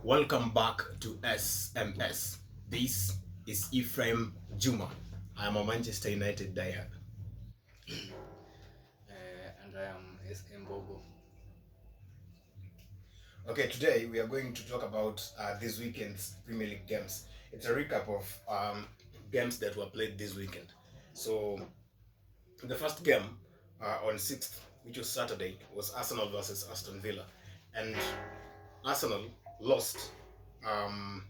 Welcome back to S.M.S. This is Ephraim Juma. I am a Manchester United diehard. And I am Mbogo. Okay, today we are going to talk about this weekend's Premier League games. It's a recap of games that were played this weekend. So, the first game on 6th, which was Saturday, was Arsenal versus Aston Villa. And Arsenal lost 2-1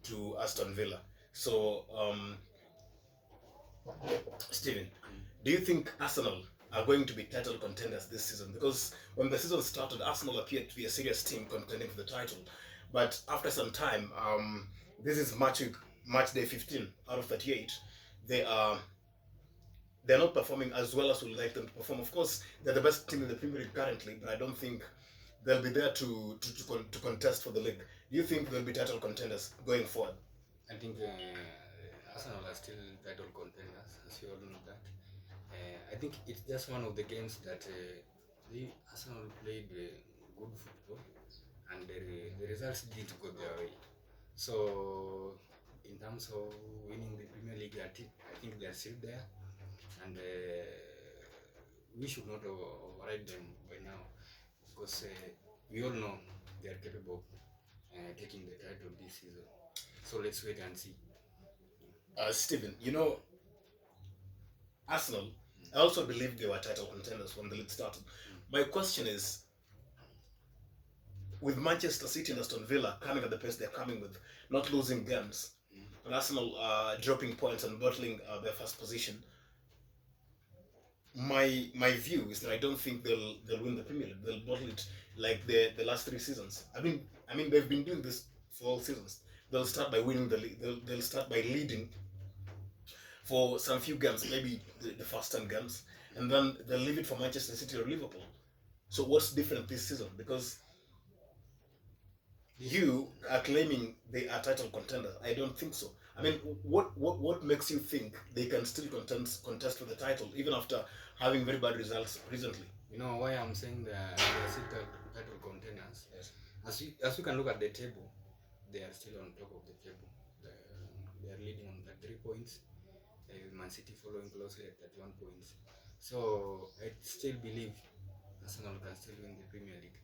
to Aston Villa. So, Steven, do you think Arsenal are going to be title contenders this season? Because when the season started, Arsenal appeared to be a serious team contending for the title. But after some time, this is match day 15 out of 38. They are they're not performing as well as we would like them to perform. Of course, they're the best team in the Premier League currently, but I don't think they'll be there to contest for the league. Do you think they'll be title contenders going forward? I think Arsenal are still title contenders, as you all know that. I think it's just one of the games that Arsenal played good football, and the results didn't go their way. So, in terms of winning the Premier League, I think they're still there, and we should not override them by now, because we all know they are capable of taking the title this season. So let's wait and see. Stephen, Arsenal, I also believe they were title contenders when the league started. My question is, with Manchester City and Aston Villa coming at the pace they're coming with, not losing games, and Arsenal dropping points and bottling their first position, my view is that I don't think they'll win the Premier League. They'll bottle it like the last 3 seasons. I mean they've been doing this for all seasons. They'll start by winning the league. They'll start by leading for some few games, maybe the first 10 games, and then they'll leave it for Manchester City or Liverpool. So what's different this season? Because you are claiming they are title contenders. I don't think so. I mean, what makes you think they can still contest for the title even after having very bad results recently? You know why I'm saying that they are still title contenders? Yes. As you can look at the table, they are still on top of the table. They are leading on 3 points. Man City following closely at 31 points. So I still believe Arsenal can still win the Premier League.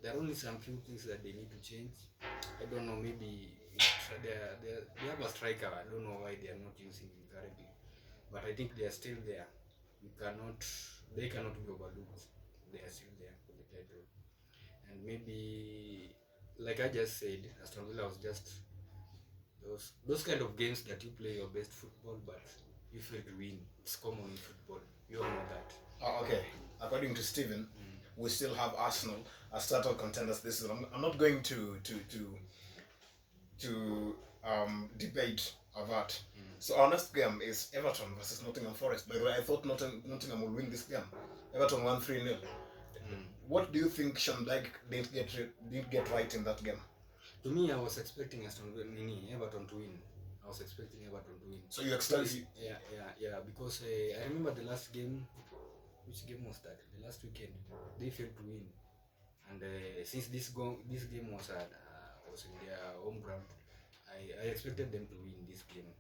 There are only some few things that they need to change. I don't know, maybe they have a striker. I don't know why they are not using him currently, but I think they are still there. They cannot be overlooked. They are still there for the title, and maybe, like I just said, Aston Villa was just those kind of games that you play your best football, but you fail to win. It's common in football. You all know that. Okay. According to Steven, we still have Arsenal as title contenders this season. I'm not going to debate of that. So our next game is Everton versus Nottingham Forest. By the way, I thought Nottingham will win this game. Everton won 3-0. What do you think Sean Dyche didn't get right in that game? To me, I was expecting Everton to win. I was expecting Everton to win. So you expect? Yeah. Because I remember the last game. Which game was that? The last weekend, they failed to win, and since this game was in their home ground, I expected them to win this game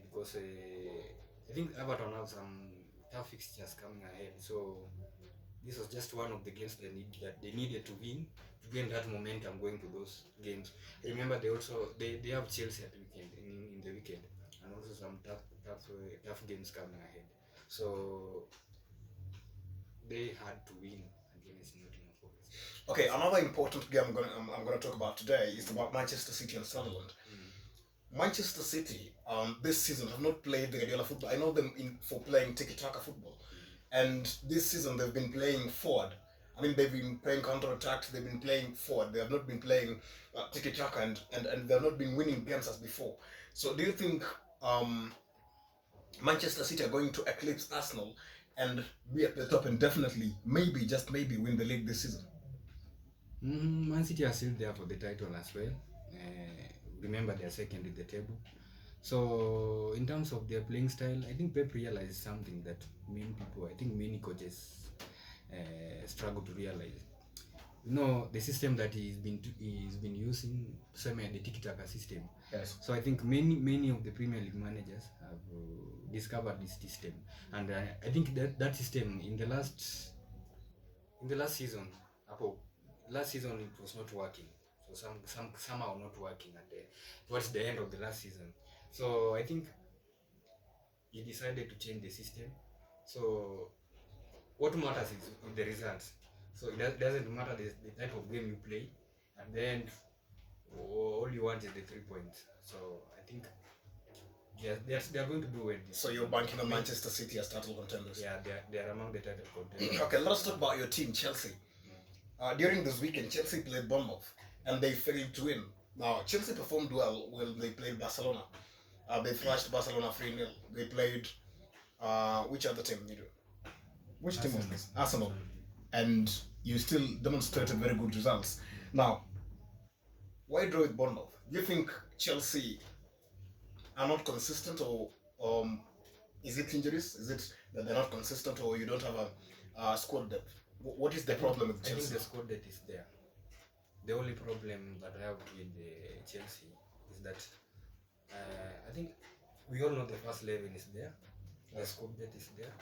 because I think Everton have some tough fixtures coming ahead. So this was just one of the games that they needed to win to gain that momentum going to those games. Remember, they have Chelsea at weekend in the weekend, and also some tough games coming ahead. So they had to win against Nottingham Forest. Okay, another important game I'm going to talk about today is about Manchester City and Sunderland. Manchester City this season have not played the regular football. I know them for playing tiki-taka football, and this season they've been playing forward. I mean, they've been playing counter-attacks. They've been playing forward. They have not been playing tiki-taka, and they have not been winning games as before. So, do you think Manchester City are going to eclipse Arsenal and be at the top and definitely, maybe, just maybe, win the league this season? Man City are still there for the title as well. Remember, they are second in the table. So, in terms of their playing style, I think Pep realized something that many coaches struggle to realize. the system that he's been using, the tiki-taka system. Yes. So I think many of the Premier League managers have discovered this system, and I think that system in the last season, last season it was not working. So somehow not working towards the end of the last season. So I think he decided to change the system. So what matters is the results. So it doesn't matter the type of game you play. At the end, all you want is the 3 points. So I think they're going to do well. So you're banking on Manchester City as title contenders? Yeah, they're among the title contenders. Okay, let's talk about your team, Chelsea. During this weekend, Chelsea played Bournemouth and they failed to win. Now, Chelsea performed well when they played Barcelona. They thrashed Barcelona 3-0. They played which other team? Which team was this? Arsenal. And you still demonstrated very good results. Now, why draw with Bournemouth? Do you think Chelsea are not consistent, or is it injuries? Is it that they're not consistent, or you don't have a squad depth? What is the problem with Chelsea? I think the squad depth is there. The only problem that I have with Chelsea is that I think we all know the first 11 is there. The squad depth is there.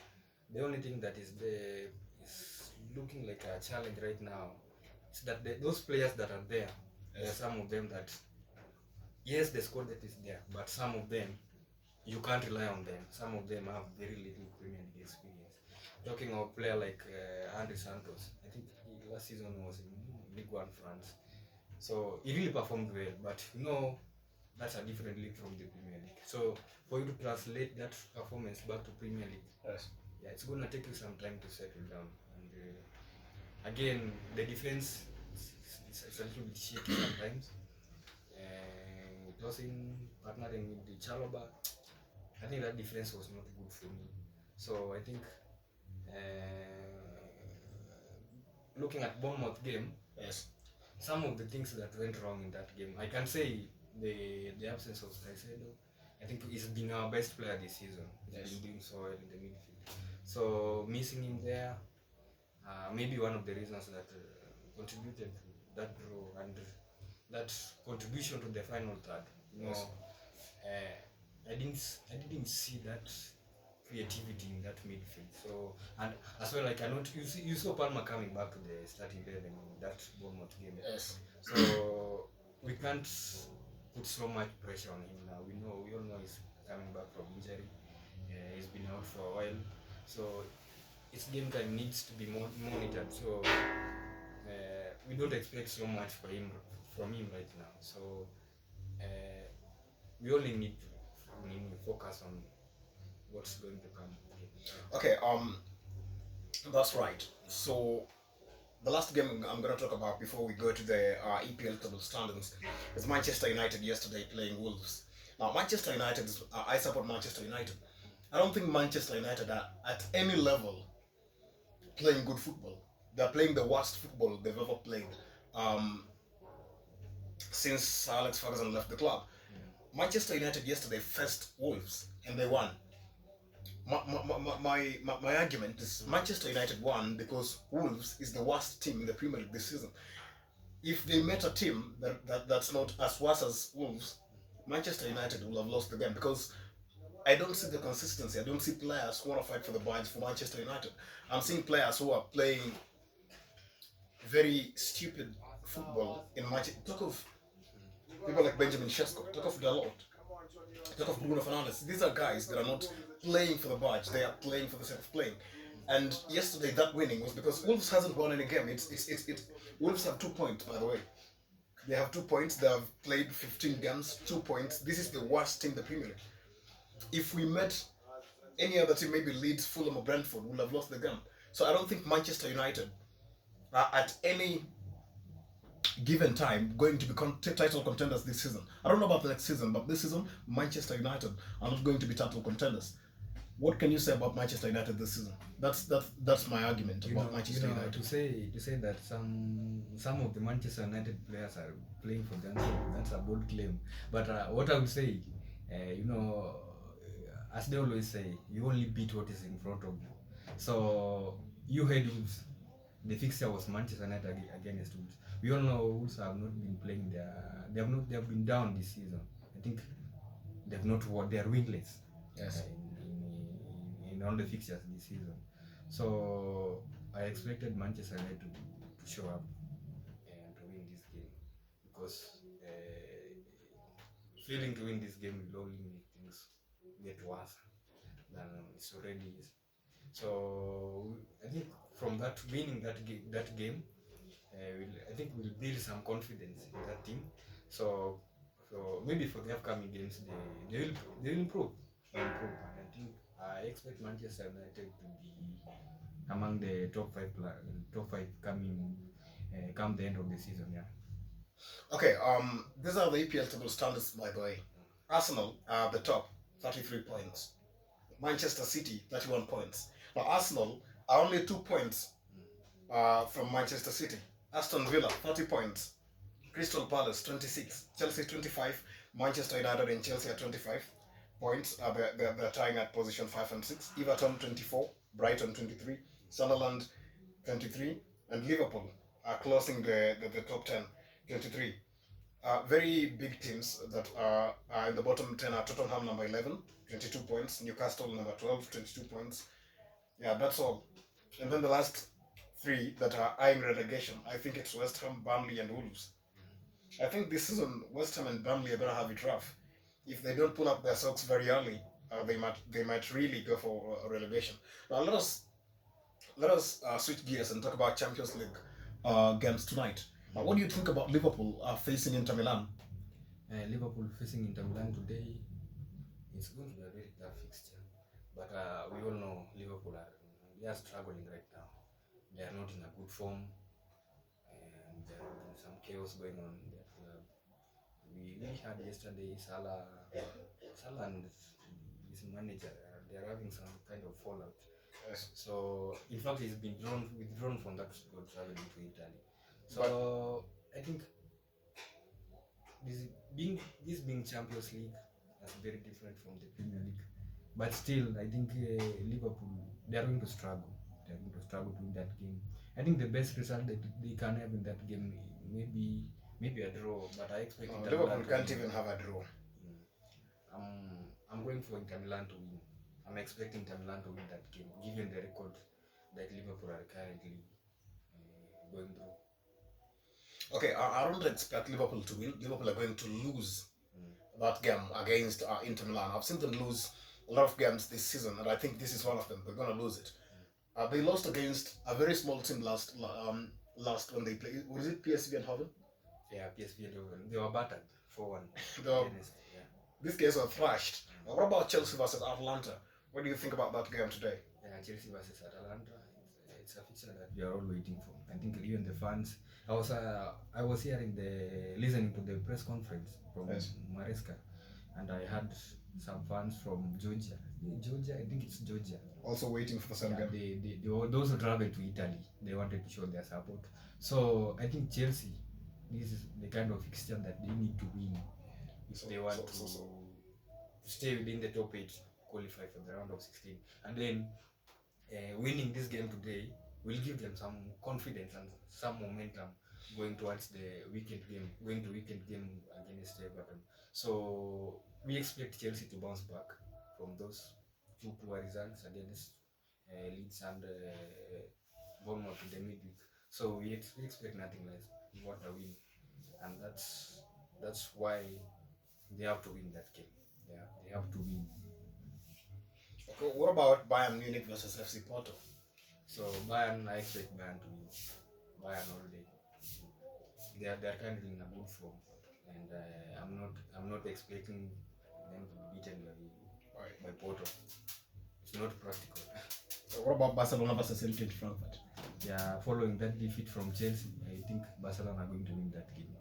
The only thing that is there is looking like a challenge right now is that those players that are there, there are some of them that, yes, the squad depth is there, but some of them you can't rely on them. Some of them have very little Premier League experience. Talking of a player like Andre Santos, I think last season was in Ligue 1 France. So he really performed well, but that's a different league from the Premier League. So for you to translate that performance back to Premier League, yeah, it's gonna take you some time to settle down. And again, the defense is a little bit shaky sometimes. Tossing, partnering with the Chaloba, I think that defense was not good for me. So I think looking at Bournemouth game, some of the things that went wrong in that game, I can say the absence of Caicedo, I think he's been our best player this season. He's been doing so well in the midfield. So missing him there, maybe one of the reasons that contributed to that draw and that contribution to the final third. I didn't see that creativity in that midfield. So, and as well, like you saw Palmer coming back to the starting 11 in that Bournemouth game. Yes. So we can't put so much pressure on him now. We all know he's coming back from injury. He's been out for a while. So his game time needs to be monitored. So we don't expect so much from him right now. So we only need to focus on what's going to come. Okay, that's right. So the last game I'm going to talk about before we go to the EPL table standings is Manchester United yesterday playing Wolves. Now, Manchester United, I support Manchester United. I don't think Manchester United are at any level playing good football. They're playing the worst football they've ever played since Alex Ferguson left the club. Manchester United yesterday faced Wolves and they won. My argument is Manchester United won because Wolves is the worst team in the Premier League this season. If they met a team that's not as worse as Wolves, Manchester United will have lost the game, because I don't see the consistency. I don't see players who want to fight for the badge for Manchester United. I'm seeing players who are playing very stupid football in Manchester. Talk of people like Benjamin Sesko, talk of Dalot, talk of Bruno Fernandes. These are guys that are not playing for the badge. They are playing for the sake of playing. And yesterday that winning was because Wolves hasn't won any game. Wolves have 2 points, by the way. They have 2 points. They have played 15 games, 2 points. This is the worst team in the Premier League. If we met any other team, maybe Leeds, Fulham or Brentford, we'll have lost the game. So I don't think Manchester United are at any given time going to be title contenders this season. I don't know about the next season, but this season Manchester United are not going to be title contenders. What can you say about Manchester United this season? That's my argument about Manchester United. To say that some of the Manchester United players are playing for them, that's a bold claim. But what I would say, as they always say, you only beat what is in front of you. So you hate Wolves. the fixture was Manchester United against Wolves. We all know Wolves have not been playing they have been down this season. I think they've not won. They are winless. Yes. In all the fixtures this season. So I expected Manchester United to show up and to win this game, because failing to win this game will only make things get worse than it already is. So I think from that winning that game, I think we'll build some confidence in that team. So maybe for the upcoming games, they will improve. And I think I expect Manchester United to be among the top five coming come the end of the season. Yeah. Okay. These are the EPL table standards, by the way. Arsenal are the top, 33 points. Manchester City, 31 points. Now Arsenal are only 2 points from Manchester City. Aston Villa, 30 points. Crystal Palace, 26. Chelsea, 25. Manchester United and Chelsea are 25 points. They're tying at position 5 and 6. Everton, 24. Brighton, 23. Sunderland, 23. And Liverpool are closing the top 10, 23. Very big teams that are in the bottom 10 are Tottenham, number 11, 22 points. Newcastle, number 12, 22 points. Yeah, that's all. And then the last three that are eyeing relegation, I think it's West Ham, Burnley, and Wolves. I think this season West Ham and Burnley are gonna have it rough. If they don't pull up their socks very early, they might really go for a relegation. Now let us switch gears and talk about Champions League games tonight. Now, what do you think about Liverpool facing Inter Milan? Liverpool facing Inter Milan today, it's going to be a very tough fixture. But we all know Liverpool are struggling right now. They are not in a good form, and there has been some chaos going on in their club. We had yesterday Salah and his manager, they are having some kind of fallout. Yes. So in fact, he's been withdrawn from that squad traveling to Italy. So I think this being Champions League, that's very different from the Premier League. But still, I think Liverpool, they are going to struggle. They are going to struggle to win that game. I think the best result that they can have in that game, maybe a draw. But I expect Liverpool can't even have a draw. I'm going for Inter Milan to win. I'm expecting Inter Milan to win that game, given the record that Liverpool are currently going through. Okay, I don't expect Liverpool to win. Liverpool are going to lose that game against Inter Milan. I've seen them lose a lot of games this season, and I think this is one of them. They're going to lose it. They lost against a very small team last when they played. Was it PSV Eindhoven? Yeah, PSV Eindhoven. They were battered 4-1. These guys were thrashed. What about Chelsea versus Atalanta? What do you think about that game today? Yeah, Chelsea versus Atalanta. It's a fixture that we are all waiting for. I think even the fans. I was listening to the press conference from Maresca, and I had some fans from Georgia. I think it's Georgia. Also waiting for the same game. They those who traveled to Italy, they wanted to show their support. So I think Chelsea, this is the kind of fixture that they need to win if they want to stay within the top 8, qualify for the round of 16, and then winning this game today will give them some confidence and some momentum going towards the weekend game against Everton. So we expect Chelsea to bounce back from those two poor results against Leeds and Bournemouth in the midweek. So we expect nothing less. We want a win, and that's why they have to win that game. They have to win. Okay, what about Bayern Munich versus FC Porto? So Bayern, I expect Bayern to win. Bayern all day. They are currently in a good form, and I'm not expecting them to be beaten by Porto. It's not practical. What about Barcelona versus Eintracht Frankfurt? Yeah, following that defeat from Chelsea, I think Barcelona are going to win that game.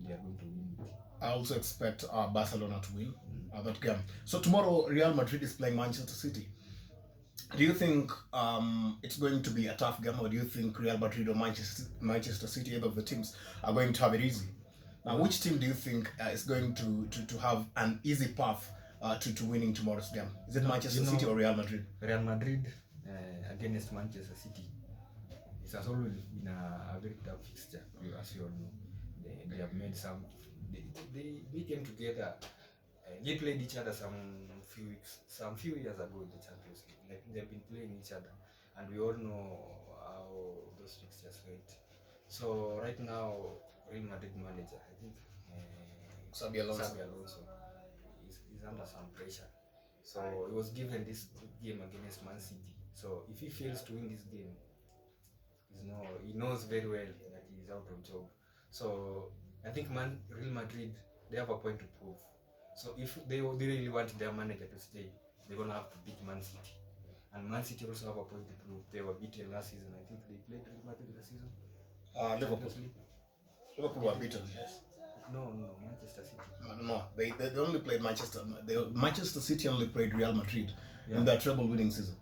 They are going to win it. I also expect Barcelona to win that game. So tomorrow, Real Madrid is playing Manchester City. Do you think it's going to be a tough game, or do you think Real Madrid or Manchester City, either of the teams, are going to have it easy? Now, which team do you think is going to have an easy path to winning tomorrow's game? Is it Manchester City or Real Madrid? Real Madrid against Manchester City. has always been a very tough fixture, as you all know. They have made some. They came together. They played each other some few years ago in the Champions League. Like they've been playing each other, and we all know how those fixtures went. So right now, Real Madrid manager, I think Xabi Alonso is under some pressure. So he was given this game against Man City. So if he fails to win this game, he knows very well that he is out of job. So I think Real Madrid, they have a point to prove. So if they really want their manager to stay, they're gonna have to beat Man City. And Man City also have a point to prove. They were beaten last season. I think they played Real Madrid last season. Liverpool were beaten. Yes. No, Manchester City. No, they only played Manchester. Manchester City only played Real Madrid in their treble winning season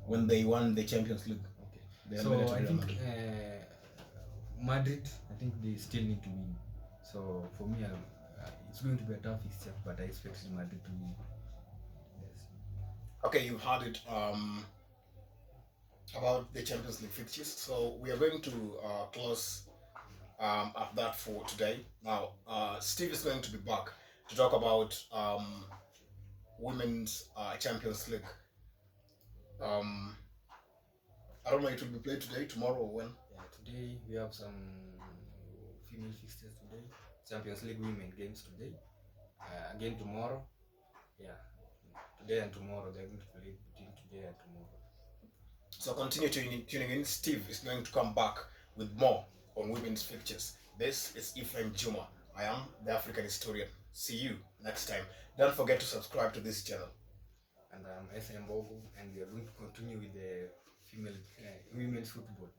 when they won the Champions League. Okay. So I think Madrid, I think they still need to win. So for me, it's going to be a tough fixture, but I expect Madrid to win. Yes. Okay, you've heard it about the Champions League fixtures. So we are going to close at that for today. Now, Steve is going to be back to talk about Women's Champions League. I don't know, it will be played today, tomorrow, or when? Yeah, today we have some female fixtures today. Champions League women games today. Again tomorrow. Yeah, today and tomorrow they're going to play between today and tomorrow. So continue tuning in. Steve is going to come back with more on women's fixtures. This is Ephraim Juma. I am the African historian. See you next time. Don't forget to subscribe to this channel. And I'm S.M.S, and we are going to continue with the female women's football.